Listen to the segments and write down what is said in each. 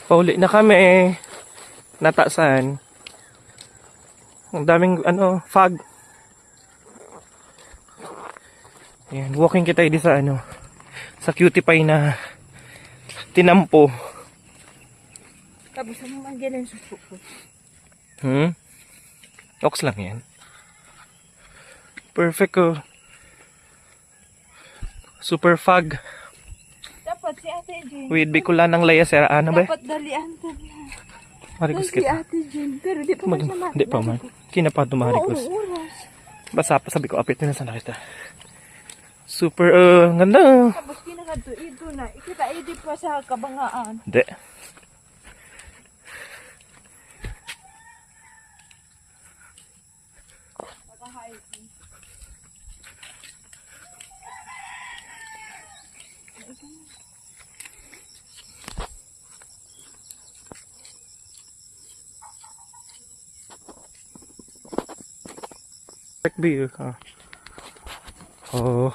Pauli na kami. Natasan. Ang daming fog. Ayan, walking kita di sa sa cutie pie na tinampo. Tapos ano man ganun sa pupo. Ox lang yan. Perfect oh. Super fog. Dapat si Ate Jen. With Bicolan ng Laya Sera. Ano ba? Dapat dalian to na. Marigos Si kita. Ate Jen. Pero di pa man siya mati. Di pa man. Kinapa tumarigos. Oo, oras. Basta pa sabi ko, apit na sana kita. Super, ganda. Tapos kinakadto ito na. Ikita idi pa sa kabangaan. Hindi. Nakahiking. Perfect view. Oh.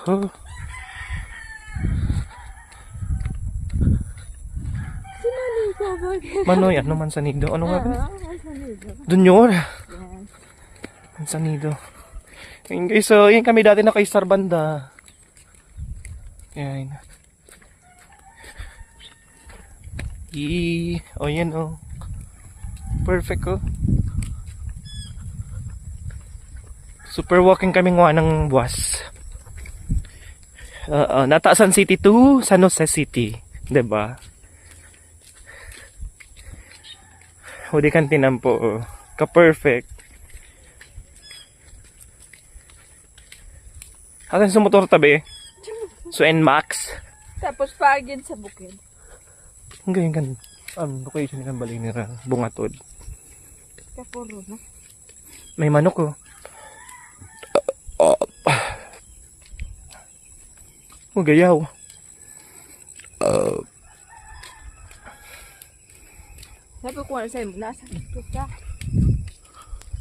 Sinali ko ba? Manoy, ano Mansanido? Ano nga ba? Mansanido. Dun yun. Yes. Mansanido. Ayun guys, so yun kami dati na kay Star Banda. Yan. Oh yan oh. Perfect oh. Super walking kami nga ng buwas. Nataasan City to San Jose City. 'Di ba? Hudi kan tinampo oh. Ka-perfect. Asan sa motor tabi? So NMAX. Tapos pagin sa bukid. Ang ganyan kan. Location kan balinira. Bungatod. Kapuro na. May manok oh. Gayaw. Sabi ko ano sa'yo, nasa ito ka.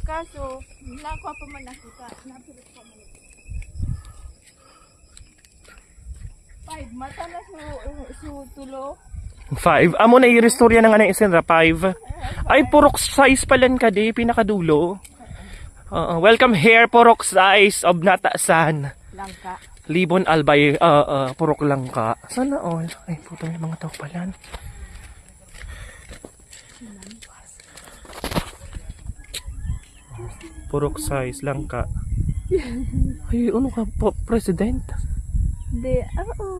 Kaso, nakuha pa man nakita. Napilit pa man. 5 mata na su tulo. 5. Amo na i-restorya ng anang isenra 5. Ay purok size palan ka di pinakadulo. Welcome here purok size of Natasan. Langka. Libon Albay purok lang ka. Sana all. Ay puto may mga tao palan. Purok size lang ka. Ay ano ka po president? Hindi, oo.